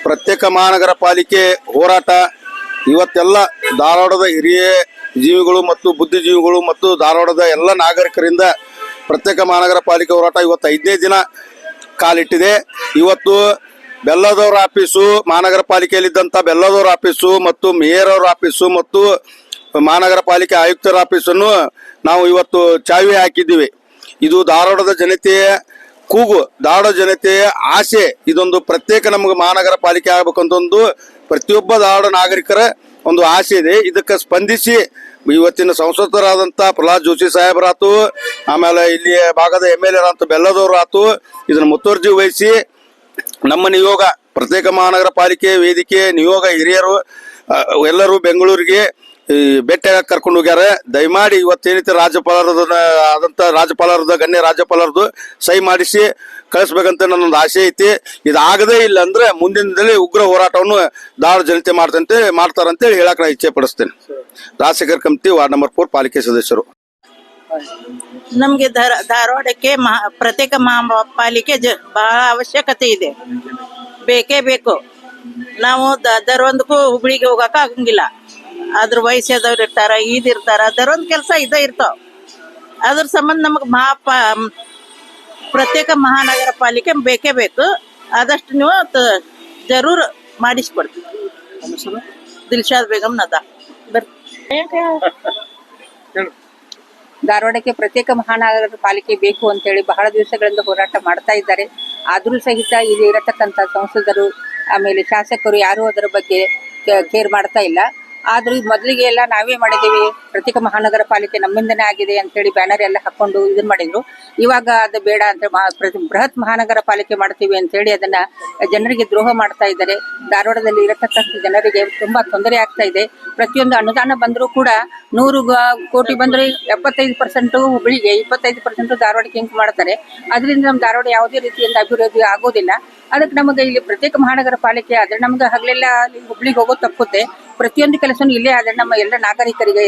ಪ್ರತ್ಯೇಕ ಮಹಾನಗರ ಪಾಲಿಕೆ ಹೋರಾಟ ಇವತ್ತೆಲ್ಲ ಧಾರವಾಡದ ಹಿರಿಯ ಜೀವಿಗಳು ಮತ್ತು ಬುದ್ಧಿಜೀವಿಗಳು ಮತ್ತು ಧಾರವಾಡದ ಎಲ್ಲ ನಾಗರಿಕರಿಂದ ಪ್ರತ್ಯೇಕ ಮಹಾನಗರ ಪಾಲಿಕೆ ಹೋರಾಟ ಇವತ್ತು 5ನೇ ದಿನ ಕಾಲಿಟ್ಟಿದೆ. ಇವತ್ತು ಬೆಲ್ಲದವರ ಆಫೀಸು, ಮಹಾನಗರ ಪಾಲಿಕೆಯಲ್ಲಿದ್ದಂಥ ಬೆಲ್ಲದವರ ಆಫೀಸು ಮತ್ತು ಮೇಯರ್ ಅವರ ಆಫೀಸು ಮತ್ತು ಮಹಾನಗರ ಪಾಲಿಕೆ ಆಯುಕ್ತರ ಆಫೀಸನ್ನು ನಾವು ಇವತ್ತು ಚಾವಿ ಹಾಕಿದ್ದೀವಿ. ಇದು ಧಾರವಾಡದ ಜನತೆಯ ಕೂಗು, ಧಾರವಾಡ ಜನತೆಯ ಆಸೆ. ಇದೊಂದು ಪ್ರತ್ಯೇಕ ನಮಗೆ ಮಹಾನಗರ ಪಾಲಿಕೆ ಆಗಬೇಕಂತ ಒಂದು ಪ್ರತಿಯೊಬ್ಬ ಧಾರವಾಡ ನಾಗರಿಕರ ಒಂದು ಆಸೆ ಇದೆ. ಇದಕ್ಕೆ ಸ್ಪಂದಿಸಿ ಇವತ್ತಿನ ಸಂಸದರಾದಂಥ ಪ್ರಹ್ಲಾದ್ ಜೋಶಿ ಸಾಹೇಬರಾತು, ಆಮೇಲೆ ಇಲ್ಲಿ ಭಾಗದ MLA ಆದಂಥ ಬೆಲ್ಲದವರು ಆತು, ಇದನ್ನು ಮುತುವರ್ಜಿ ವಹಿಸಿ ನಮ್ಮ ನಿಯೋಗ ಪ್ರತ್ಯೇಕ ಮಹಾನಗರ ಪಾಲಿಕೆ ವೇದಿಕೆ ನಿಯೋಗ ಹಿರಿಯರು ಎಲ್ಲರೂ ಬೆಂಗಳೂರಿಗೆ ಭೇಟಿ ಕರ್ಕೊಂಡು ಹೋಗ್ಯಾರ. ದಯಮಾಡಿ ಇವತ್ತೇನೈತೆ ರಾಜ್ಯಪಾಲರದ ಗಣ್ಯ ರಾಜ್ಯಪಾಲರದು ಸಹಿ ಮಾಡಿಸಿ ಕಳಿಸ್ಬೇಕಂತ ನನ್ನೊಂದು ಆಸೆ ಐತಿ. ಇದಾಗದೇ ಇಲ್ಲ ಅಂದ್ರೆ ಮುಂದಿನ ದಿನದಲ್ಲಿ ಉಗ್ರ ಹೋರಾಟವನ್ನು ಧಾರವಾಡ ಜನತೆ ಮಾಡ್ತಾರಂತೇಳಿ ಹೇಳಕ್ ನಾನು ಇಚ್ಛೆ ಪಡಿಸ್ತೇನೆ. ರಾಜಶೇಖರ್ ಕಮ್ತಿ, ವಾರ್ಡ್ ನಂಬರ್ 4 ಪಾಲಿಕೆ ಸದಸ್ಯರು. ನಮ್ಗೆ ಧಾರವಾಡಕ್ಕೆ ಪ್ರತ್ಯೇಕ ಮಹಾಪಾಲಿಕೆ ಬಹಳ ಅವಶ್ಯಕತೆ ಇದೆ, ಬೇಕೇ ಬೇಕು. ನಾವು ದರೊಂದಕ್ಕೂ ಹುಬ್ಳಿಗೆ ಹೋಗಕ ಆಗಂಗಿಲ್ಲ. ಅದ್ರ ವಯಸ್ಸಾದವ್ರು ಇರ್ತಾರ, ಇರ್ತಾರ, ಅದರೊಂದ್ ಕೆಲಸ ಇರ್ತಾವ. ಅದ್ರ ಸಂಬಂಧ ನಮಗ್ ಪ್ರತ್ಯೇಕ ಮಹಾನಗರ ಪಾಲಿಕೆ ಬೇಕೇ ಬೇಕು. ಆದಷ್ಟು ನೀವು ಜರೂರ್ ಮಾಡಿಸ್ಕೊಡ್ತೀವಿ. ದಿಲ್ಶಾದ್ ಬೇಗಂ ನದ ಧಾರವಾಡಕ್ಕೆ ಪ್ರತ್ಯೇಕ ಮಹಾನಗರ ಪಾಲಿಕೆ ಬೇಕು ಅಂತೇಳಿ ಬಹಳ ದಿವಸಗಳಿಂದ ಹೋರಾಟ ಮಾಡ್ತಾ ಇದ್ದಾರೆ. ಆದ್ರೂ ಸಹಿತ ಇಲ್ಲಿ ಇರತಕ್ಕಂತ ಸಂಸದರು ಆಮೇಲೆ ಶಾಸಕರು ಯಾರು ಅದರ ಬಗ್ಗೆ ಕೇರ್ ಮಾಡ್ತಾ ಇಲ್ಲ. ಆದ್ರೂ ಮೊದಲಿಗೆ ಎಲ್ಲ ನಾವೇ ಮಾಡಿದ್ದೀವಿ, ಪ್ರತ್ಯೇಕ ಮಹಾನಗರ ಪಾಲಿಕೆ ನಮ್ಮಿಂದನೇ ಆಗಿದೆ ಅಂತೇಳಿ ಬ್ಯಾನರ್ ಎಲ್ಲ ಹಾಕೊಂಡು ಇದನ್ ಮಾಡಿದ್ರು. ಇವಾಗ ಅದು ಬೇಡ ಅಂತ ಬೃಹತ್ ಮಹಾನಗರ ಪಾಲಿಕೆ ಮಾಡ್ತೀವಿ ಅಂತ ಹೇಳಿ ಅದನ್ನ ಜನರಿಗೆ ದ್ರೋಹ ಮಾಡ್ತಾ ಇದ್ದಾರೆ. ಧಾರವಾಡದಲ್ಲಿ ಇರತಕ್ಕಂಥ ಜನರಿಗೆ ತುಂಬಾ ತೊಂದರೆ ಆಗ್ತಾ ಇದೆ. ಪ್ರತಿಯೊಂದು ಅನುದಾನ ಬಂದರೂ ಕೂಡ 100 ಕೋಟಿ ಬಂದ್ರೆ 75% ಹುಬ್ಳಿಗೆ, 25% ಧಾರವಾಡಕ್ಕೆ ಹಿಂಕ್ ಮಾಡ್ತಾರೆ. ಅದರಿಂದ ನಮ್ಮ ಧಾರವಾಡ ಯಾವುದೇ ರೀತಿಯಿಂದ ಅಭಿವೃದ್ಧಿ ಆಗೋದಿಲ್ಲ. ಅದಕ್ಕೆ ನಮಗೆ ಇಲ್ಲಿ ಪ್ರತ್ಯೇಕ ಮಹಾನಗರ ಪಾಲಿಕೆ ಆದ್ರೆ ನಮ್ಗೆ ಹಗಲೆಲ್ಲ ಹುಬ್ಳಿಗೆ ಹೋಗೋದು ತಪ್ಪುತ್ತೆ. ಪ್ರತಿಯೊಂದು ಕೆಲಸನೂ ಇಲ್ಲೇ ಆದ್ರೆ ನಮ್ಮ ಎಲ್ಲ ನಾಗರಿಕರಿಗೆ,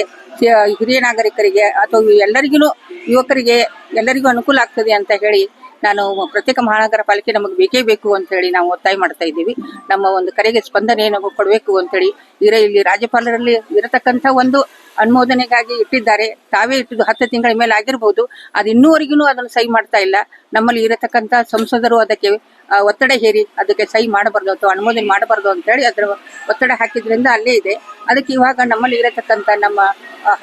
ಹಿರಿಯ ನಾಗರಿಕರಿಗೆ ಅಥವಾ ಎಲ್ಲರಿಗೂ, ಯುವಕರಿಗೆ ಎಲ್ಲರಿಗೂ ಅನುಕೂಲ ಆಗ್ತದೆ ಅಂತ ಹೇಳಿ ನಾನು ಪ್ರತ್ಯೇಕ ಮಹಾನಗರ ಪಾಲಿಕೆ ನಮಗೆ ಬೇಕೇ ಬೇಕು ಅಂತ ಹೇಳಿ ನಾವು ಒತ್ತಾಯ ಮಾಡ್ತಾ ಇದ್ದೀವಿ. ನಮ್ಮ ಒಂದು ಕರೆಗೆ ಸ್ಪಂದನೆ ನಮಗೆ ಕೊಡಬೇಕು ಅಂತ ಹೇಳಿ ಇಲ್ಲಿ ರಾಜ್ಯಪಾಲರಲ್ಲಿ ಇರತಕ್ಕಂಥ ಒಂದು ಅನುಮೋದನೆಗಾಗಿ ಇಟ್ಟಿದ್ದಾರೆ. ತಾವೇ ಇಟ್ಟಿದ್ದು 10 ತಿಂಗಳ ಮೇಲೆ ಆಗಿರ್ಬೋದು. ಅದು ಇನ್ನೂವರೆಗೂ ಅದನ್ನು ಸಹಿ ಮಾಡ್ತಾ ಇಲ್ಲ. ನಮ್ಮಲ್ಲಿ ಇರತಕ್ಕಂಥ ಸಂಸದರು ಅದಕ್ಕೆ ಒತ್ತಡ ಹೇರಿ ಅದಕ್ಕೆ ಸಹಿ ಮಾಡಬಾರ್ದು ಅಥವಾ ಅನುಮೋದನೆ ಮಾಡಬಾರ್ದು ಅಂತ ಹೇಳಿ ಅದರ ಒತ್ತಡ ಹಾಕಿದ್ರಿಂದ ಅಲ್ಲೇ ಇದೆ. ಅದಕ್ಕೆ ಇವಾಗ ನಮ್ಮಲ್ಲಿ ಇರತಕ್ಕಂಥ ನಮ್ಮ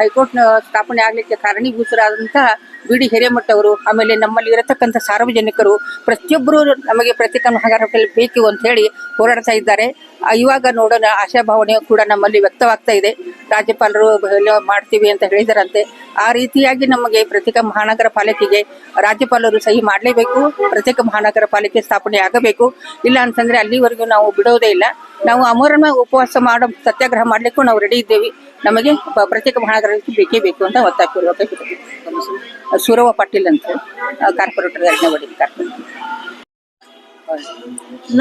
ಹೈಕೋರ್ಟ್ ಸ್ಥಾಪನೆ ಆಗ್ಲಿಕ್ಕೆ ಕಾರಣೀಭೂತರಾದಂತಹ BD ಹಿರೇಮಠ ಅವರು, ಆಮೇಲೆ ನಮ್ಮಲ್ಲಿ ಇರತಕ್ಕಂಥ ಸಾರ್ವಜನಿಕರು ಪ್ರತಿಯೊಬ್ಬರು ನಮಗೆ ಪ್ರತ್ಯೇಕ ಮಹಾನಗರ ಪಾಲಿಕೆ ಬೇಕು ಅಂತ ಹೇಳಿ ಹೋರಾಡ್ತಾ ಇದ್ದಾರೆ. ಇವಾಗ ನೋಡೋಣ, ಆಶಾಭಾವನೆ ಕೂಡ ನಮ್ಮಲ್ಲಿ ವ್ಯಕ್ತವಾಗ್ತಾ ಇದೆ. ರಾಜ್ಯಪಾಲರು ಮಾಡ್ತೀವಿ ಅಂತ ಹೇಳಿದರಂತೆ. ಆ ರೀತಿಯಾಗಿ ನಮಗೆ ಪ್ರತ್ಯೇಕ ಮಹಾನಗರ ಪಾಲಿಕೆಗೆ ರಾಜ್ಯಪಾಲರು ಸಹಿ ಮಾಡಲೇಬೇಕು. ಪ್ರತ್ಯೇಕ ಮಹಾನಗರ ಪಾಲಿಕೆ ಸ್ಥಾಪನೆ ಆಗಬೇಕು. ಇಲ್ಲ ಅಂತಂದ್ರೆ ಅಲ್ಲಿವರೆಗೂ ನಾವು ಬಿಡೋದೇ ಇಲ್ಲ. ನಾವು ಅಮರಣ ಉಪವಾಸ ಮಾಡೋ ಸತ್ಯಾಗ್ರಹ ಮಾಡ್ಲಿಕ್ಕೂ ನಾವು ರೆಡಿ ಇದ್ದೇವೆ. ನಮಗೆ ಪ್ರತ್ಯೇಕ ಮಹಾನಗರ ಬೇಕೇ ಬೇಕು ಅಂತ ಒತ್ತಾಯಪೂರ್ವಕ ಸೂರವ್ವ ಪಾಟೀಲ್ ಅಂತ ಕಾರ್ಪೊರೇಟರ್ ಎರಡನೇ ಕಾರ್ಪೊರೇಟರ್.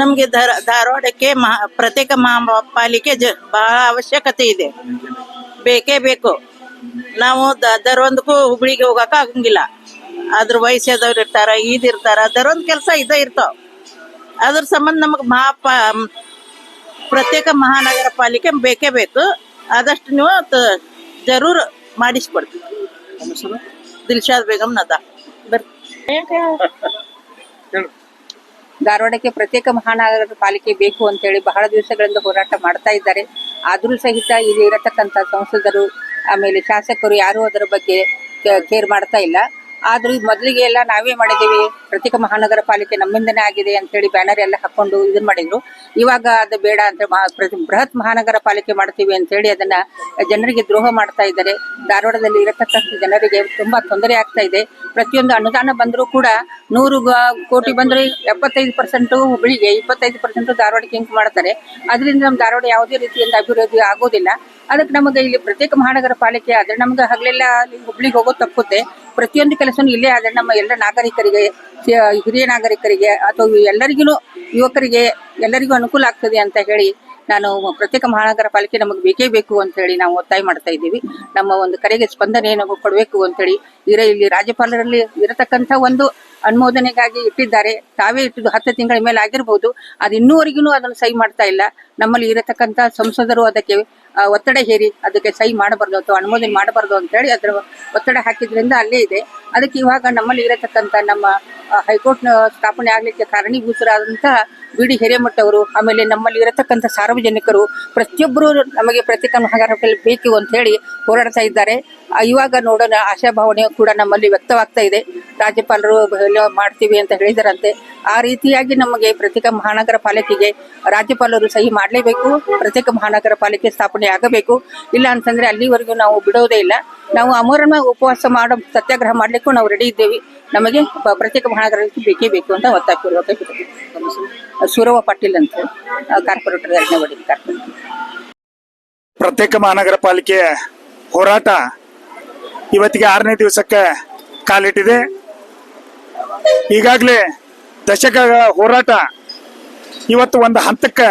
ನಮ್ಗೆ ಧಾರವಾಡಕ್ಕೆ ಪ್ರತ್ಯೇಕ ಮಹಾಪಾಲಿಕೆ ಬಹಳ ಅವಶ್ಯಕತೆ ಇದೆ, ಬೇಕೇ ಬೇಕು. ನಾವು ದರೊಂದಕ್ಕೂ ಹುಬ್ಳಿಗೆ ಹೋಗಕ ಆಗಂಗಿಲ್ಲ. ಅದ್ರ ವಯಸ್ಸಾದವ್ರು ಇರ್ತಾರ, ಇರ್ತಾರ, ಅದರೊಂದ್ ಕೆಲಸ ಇರ್ತಾವ. ಅದ್ರ ಸಂಬಂಧ ನಮಗ್ ಪ್ರತ್ಯೇಕ ಮಹಾನಗರ ಪಾಲಿಕೆ ಬೇಕೇ ಬೇಕು. ಆದಷ್ಟು ನೀವು ಜರೂರ್ ಮಾಡಿಸ್ಕೊಡ್ತೀವಿ. ದಿಲ್ಶಾದ್ ಬೇಗಂ ನದ ಧಾರವಾಡಕ್ಕೆ ಪ್ರತ್ಯೇಕ ಮಹಾನಗರ ಪಾಲಿಕೆ ಬೇಕು ಅಂತೇಳಿ ಬಹಳ ದಿವಸಗಳಿಂದ ಹೋರಾಟ ಮಾಡ್ತಾ ಇದ್ದಾರೆ. ಆದ್ರೂ ಸಹಿತ ಇಲ್ಲಿ ಇರತಕ್ಕಂಥ ಸಂಸದರು ಆಮೇಲೆ ಶಾಸಕರು ಯಾರು ಅದರ ಬಗ್ಗೆ ಕೇರ್ ಮಾಡ್ತಾ ಇಲ್ಲ. ಆದ್ರೂ ಮೊದಲಿಗೆ ಎಲ್ಲ ನಾವೇ ಮಾಡಿದ್ದೀವಿ, ಪ್ರತ್ಯೇಕ ಮಹಾನಗರ ಪಾಲಿಕೆ ನಮ್ಮಿಂದನೇ ಆಗಿದೆ ಅಂತ ಹೇಳಿ ಬ್ಯಾನರ್ ಎಲ್ಲ ಹಾಕೊಂಡು ಇದನ್ ಮಾಡಿದ್ರು. ಇವಾಗ ಅದು ಬೇಡ ಅಂತ ಬೃಹತ್ ಮಹಾನಗರ ಪಾಲಿಕೆ ಮಾಡ್ತೀವಿ ಅಂತ ಹೇಳಿ ಅದನ್ನ ಜನರಿಗೆ ದ್ರೋಹ ಮಾಡ್ತಾ ಇದ್ದಾರೆ. ಧಾರವಾಡದಲ್ಲಿ ಇರತಕ್ಕಂಥ ಜನರಿಗೆ ತುಂಬಾ ತೊಂದರೆ ಆಗ್ತಾ ಇದೆ. ಪ್ರತಿಯೊಂದು ಅನುದಾನ ಬಂದರೂ ಕೂಡ 100 ಕೋಟಿ ಬಂದ್ರೆ 75% ಹುಬ್ಳಿಗೆ, 25% ಧಾರವಾಡಕ್ಕೆ ಹಿಂಕ್ ಮಾಡ್ತಾರೆ. ಅದರಿಂದ ನಮ್ಮ ಧಾರವಾಡ ಯಾವುದೇ ರೀತಿಯಿಂದ ಅಭಿವೃದ್ಧಿ ಆಗೋದಿಲ್ಲ. ಅದಕ್ಕೆ ನಮಗೆ ಇಲ್ಲಿ ಪ್ರತ್ಯೇಕ ಮಹಾನಗರ ಪಾಲಿಕೆ ಆದ್ರೆ ನಮ್ಗೆ ಹಗಲೆಲ್ಲ ಹುಬ್ಳಿಗೆ ಹೋಗೋದು ತಪ್ಪುತ್ತೆ. ಪ್ರತಿಯೊಂದು ಕೆಲಸನೂ ಇಲ್ಲೇ ಆದ್ರೆ ನಮ್ಮ ಎಲ್ಲ ನಾಗರಿಕರಿಗೆ, ಹಿರಿಯ ನಾಗರಿಕರಿಗೆ ಅಥವಾ ಎಲ್ಲರಿಗೂ, ಯುವಕರಿಗೆ ಎಲ್ಲರಿಗೂ ಅನುಕೂಲ ಆಗ್ತದೆ ಅಂತ ಹೇಳಿ ನಾನು ಪ್ರತ್ಯೇಕ ಮಹಾನಗರ ಪಾಲಿಕೆ ನಮಗೆ ಬೇಕೇ ಬೇಕು ಅಂತ ಹೇಳಿ ನಾವು ಒತ್ತಾಯ ಮಾಡ್ತಾ ಇದ್ದೀವಿ. ನಮ್ಮ ಒಂದು ಕರೆಗೆ ಸ್ಪಂದನೆ ನಮಗೆ ಕೊಡಬೇಕು ಅಂತ ಹೇಳಿ ಇಲ್ಲಿ ರಾಜ್ಯಪಾಲರಲ್ಲಿ ಇರತಕ್ಕಂಥ ಒಂದು ಅನುಮೋದನೆಗಾಗಿ ಇಟ್ಟಿದ್ದಾರೆ. ತಾವೇ ಇಟ್ಟಿದ್ದು 10 ತಿಂಗಳ ಮೇಲೆ ಆಗಿರ್ಬೋದು. ಅದು ಇನ್ನೂವರೆಗೂ ಅದನ್ನು ಸಹಿ ಮಾಡ್ತಾ ಇಲ್ಲ. ನಮ್ಮಲ್ಲಿ ಇರತಕ್ಕಂತ ಸಂಸದರು ಅದಕ್ಕೆ ಒತ್ತಡ ಹೇರಿ ಅದಕ್ಕೆ ಸಹಿ ಮಾಡಬಾರ್ದು ಅಥವಾ ಅನುಮೋದನೆ ಮಾಡಬಾರ್ದು ಅಂತ ಹೇಳಿ ಅದರ ಒತ್ತಡ ಹಾಕಿದ್ರಿಂದ ಅಲ್ಲೇ ಇದೆ. ಅದಕ್ಕೆ ಇವಾಗ ನಮ್ಮಲ್ಲಿ ಇರತಕ್ಕಂತ ನಮ್ಮ ಹೈಕೋರ್ಟ್ ಸ್ಥಾಪನೆ ಆಗ್ಲಿಕ್ಕೆ ಕಾರಣೀಭೂತರಾದಂತಹ ಬಿ.ಡಿ. ಹಿರೇಮಠ ಅವರು, ಆಮೇಲೆ ನಮ್ಮಲ್ಲಿ ಇರತಕ್ಕಂತ ಸಾರ್ವಜನಿಕರು ಪ್ರತಿಯೊಬ್ಬರು ನಮಗೆ ಪ್ರತ್ಯೇಕ ಮಹಾನಗರ ಪಾಲಿಕೆ ಬೇಕು ಅಂತ ಹೇಳಿ ಹೋರಾಡ್ತಾ ಇದ್ದಾರೆ. ಇವಾಗ ನೋಡೋಣ, ಆಶಾಭಾವನೆ ಕೂಡ ನಮ್ಮಲ್ಲಿ ವ್ಯಕ್ತವಾಗ್ತಾ ಇದೆ. ರಾಜ್ಯಪಾಲರು ಮಾಡ್ತೀವಿ ಅಂತ ಹೇಳಿದರಂತೆ. ಆ ರೀತಿಯಾಗಿ ನಮಗೆ ಪ್ರತ್ಯೇಕ ಮಹಾನಗರ ಪಾಲಿಕೆಗೆ ರಾಜ್ಯಪಾಲರು ಸಹಿ ಮಾಡಲೇಬೇಕು. ಪ್ರತ್ಯೇಕ ಮಹಾನಗರ ಪಾಲಿಕೆ ಸ್ಥಾಪನೆ ಆಗಬೇಕು. ಇಲ್ಲ ಅಂತಂದ್ರೆ ಅಲ್ಲಿವರೆಗೂ ನಾವು ಬಿಡೋದೇ ಇಲ್ಲ. ನಾವು ಅಮರಣ ಉಪವಾಸ ಮಾಡೋ ಸತ್ಯಾಗ್ರಹ ಮಾಡ್ಲಿಕ್ಕೂ ನಾವು ರೆಡಿ ಇದ್ದೇವೆ. ನಮಗೆ ಪ್ರತ್ಯೇಕ ಮಹಾನಗರ ಬೇಕೇ ಬೇಕು ಅಂತ ಒತ್ತಾಯಪೂರ್ವಕ ಸೂರವ ಪಾಟೀಲ್ ಅಂತ ಕಾರ್ಪೊರೇಟರ್ ಎರಡನೇ ಕಾರ್ಪೊರೇಟರ್. ಪ್ರತ್ಯೇಕ ಮಹಾನಗರ ಪಾಲಿಕೆ ಹೋರಾಟ ಇವತ್ತಿಗೆ 6ನೇ ದಿವಸಕ್ಕೆ ಕಾಲಿಟ್ಟಿದೆ. ಈಗಾಗಲೇ ದಶಕಗಳ ಹೋರಾಟ ಇವತ್ತು ಒಂದು ಹಂತಕ್ಕೆ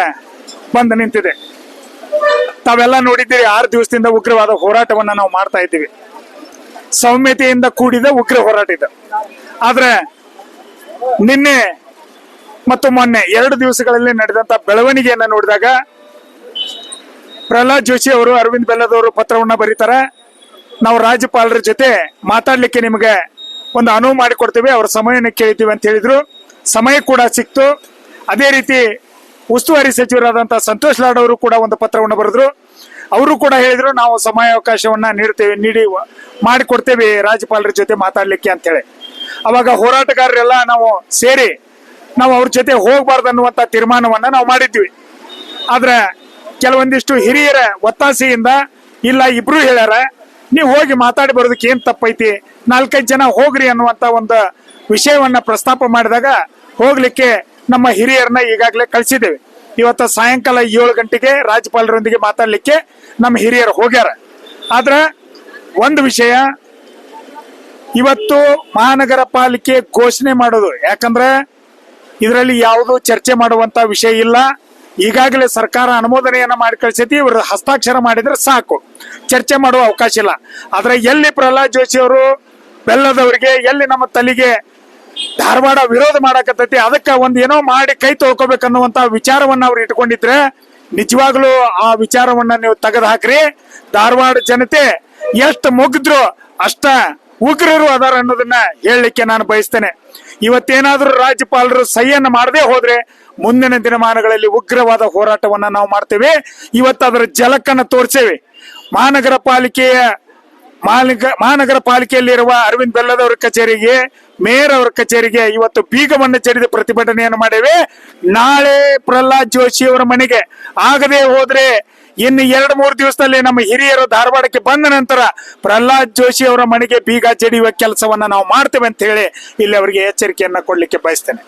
ಬಂದು ನಿಂತಿದೆ. ತಾವೆಲ್ಲ ನೋಡಿದ್ದೀರಿ, 6 ದಿವಸದಿಂದ ಉಗ್ರವಾದ ಹೋರಾಟವನ್ನ ನಾವು ಮಾಡ್ತಾ ಇದ್ದೀವಿ. ಸೌಮ್ಯತೆಯಿಂದ ಕೂಡಿದ ಉಗ್ರ ಹೋರಾಟ ಇದು. ಆದ್ರೆ ನಿನ್ನೆ ಮತ್ತು ಮೊನ್ನೆ 2 ದಿವಸಗಳಲ್ಲಿ ನಡೆದಂತ ಬೆಳವಣಿಗೆಯನ್ನ ನೋಡಿದಾಗ ಪ್ರಹ್ಲಾದ್ ಜೋಶಿ ಅವರು, ಅರವಿಂದ್ ಬೆಲ್ಲದವರು ಪತ್ರವನ್ನ ಬರೀತಾರೆ. ನಾವು ರಾಜ್ಯಪಾಲರ ಜೊತೆ ಮಾತಾಡ್ಲಿಕ್ಕೆ ನಿಮಗೆ ಒಂದು ಅನುವು ಮಾಡಿಕೊಡ್ತೀವಿ, ಅವ್ರ ಸಮಯನ ಕೇಳಿದ್ದೀವಿ ಅಂತ ಹೇಳಿದ್ರು. ಸಮಯ ಕೂಡ ಸಿಕ್ತು. ಅದೇ ರೀತಿ ಉಸ್ತುವಾರಿ ಸಚಿವರಾದಂತಹ ಸಂತೋಷ್ ಲಾಡ್ ಅವರು ಕೂಡ ಒಂದು ಪತ್ರವನ್ನು ಬರೆದ್ರು. ಅವರು ಕೂಡ ಹೇಳಿದ್ರು, ನಾವು ಸಮಯಾವಕಾಶವನ್ನ ನೀಡಿ ಮಾಡಿಕೊಡ್ತೇವೆ ರಾಜ್ಯಪಾಲರ ಜೊತೆ ಮಾತಾಡ್ಲಿಕ್ಕೆ ಅಂತ ಹೇಳಿ. ಅವಾಗ ಹೋರಾಟಗಾರರೆಲ್ಲ ನಾವು ಸೇರಿ ನಾವು ಅವ್ರ ಜೊತೆ ಹೋಗ್ಬಾರ್ದು ಅನ್ನುವಂತ ತೀರ್ಮಾನವನ್ನ ನಾವು ಮಾಡಿದ್ವಿ. ಆದ್ರೆ ಕೆಲವೊಂದಿಷ್ಟು ಹಿರಿಯರ ಒತ್ತಾಸೆಯಿಂದ, ಇಲ್ಲ ಇಬ್ರು ಹೇಳ್ಯಾರ, ನೀವು ಹೋಗಿ ಮಾತಾಡಿ ಬರೋದಕ್ಕೆ ಏನ್ ತಪ್ಪೈತಿ, 4-5 ಜನ ಹೋಗ್ರಿ ಅನ್ನುವಂತ ಒಂದು ವಿಷಯವನ್ನ ಪ್ರಸ್ತಾಪ ಮಾಡಿದಾಗ ಹೋಗ್ಲಿಕ್ಕೆ ನಮ್ಮ ಹಿರಿಯರನ್ನ ಈಗಾಗಲೇ ಕಳಿಸಿದ್ದೇವೆ. ಇವತ್ತು ಸಾಯಂಕಾಲ 7 ಗಂಟೆಗೆ ರಾಜ್ಯಪಾಲರೊಂದಿಗೆ ಮಾತಾಡ್ಲಿಕ್ಕೆ ನಮ್ಮ ಹಿರಿಯರು ಹೋಗ್ಯಾರ. ಆದ್ರ ಒಂದು ವಿಷಯ, ಇವತ್ತು ಮಹಾನಗರ ಪಾಲಿಕೆ ಘೋಷಣೆ ಮಾಡೋದು, ಯಾಕಂದ್ರೆ ಇದರಲ್ಲಿ ಯಾವುದೂ ಚರ್ಚೆ ಮಾಡುವಂತ ವಿಷಯ ಇಲ್ಲ. ಈಗಾಗಲೇ ಸರ್ಕಾರ ಅನುಮೋದನೆಯನ್ನ ಮಾಡಿ ಕಳಿಸೈತಿ. ಇವರು ಹಸ್ತಾಕ್ಷರ ಮಾಡಿದ್ರೆ ಸಾಕು, ಚರ್ಚೆ ಮಾಡುವ ಅವಕಾಶ ಇಲ್ಲ. ಆದ್ರೆ ಎಲ್ಲಿ ಪ್ರಹ್ಲಾದ್ ಜೋಶಿ ಅವರು ಬೆಲ್ಲದವರಿಗೆ, ಎಲ್ಲಿ ನಮ್ಮ ತಲೆಗೆ ಧಾರವಾಡ ವಿರೋಧ ಮಾಡಕತ್ತೈತಿ, ಅದಕ್ಕೆ ಒಂದ್ ಏನೋ ಮಾಡಿ ಕೈ ತೊಳ್ಕೊಬೇಕನ್ನುವಂತ ವಿಚಾರವನ್ನ ಅವ್ರು ಇಟ್ಕೊಂಡಿದ್ರೆ ನಿಜವಾಗ್ಲೂ ಆ ವಿಚಾರವನ್ನ ನೀವು ತೆಗೆದು ಹಾಕ್ರಿ. ಧಾರವಾಡ ಜನತೆ ಎಷ್ಟು ಮುಗಿದ್ರು ಅಷ್ಟ ಉಗ್ರರು ಅದಾರ ಅನ್ನೋದನ್ನ ಹೇಳಲಿಕ್ಕೆ ನಾನು ಬಯಸ್ತೇನೆ. ಇವತ್ತೇನಾದ್ರೂ ರಾಜ್ಯಪಾಲರು ಸಹಿಯನ್ನ ಮಾಡದೆ ಹೋದ್ರೆ ಮುಂದಿನ ದಿನಮಾನಗಳಲ್ಲಿ ಉಗ್ರವಾದ ಹೋರಾಟವನ್ನ ನಾವು ಮಾಡ್ತೇವೆ. ಇವತ್ತು ಅದರ ಜಲಕ್ಕನ್ನ ತೋರಿಸೇವೆ. ಮಹಾನಗರ ಪಾಲಿಕೆಯಲ್ಲಿರುವ ಅರವಿಂದ್ ಬೆಲ್ಲದವರ ಕಚೇರಿಗೆ, ಮೇಯರ್ ಅವರ ಕಚೇರಿಗೆ ಇವತ್ತು ಬೀಗವನ್ನು ಜಡಿದ ಪ್ರತಿಭಟನೆಯನ್ನು ಮಾಡೇವೆ. ನಾಳೆ ಪ್ರಹ್ಲಾದ್ ಜೋಶಿ ಅವರ ಮನೆಗೆ ಆಗದೆ ಹೋದ್ರೆ ಇನ್ನು 2-3 ದಿವಸದಲ್ಲಿ ನಮ್ಮ ಹಿರಿಯರು ಧಾರವಾಡಕ್ಕೆ ಬಂದ ನಂತರ ಪ್ರಹ್ಲಾದ್ ಜೋಶಿ ಅವರ ಮನೆಗೆ ಬೀಗ ಜಡಿಯುವ ಕೆಲಸವನ್ನ ನಾವು ಮಾಡ್ತೇವೆ ಅಂತ ಹೇಳಿ ಇಲ್ಲಿ ಅವರಿಗೆ ಎಚ್ಚರಿಕೆಯನ್ನ ಕೊಡ್ಲಿಕ್ಕೆ ಬಯಸ್ತೇನೆ.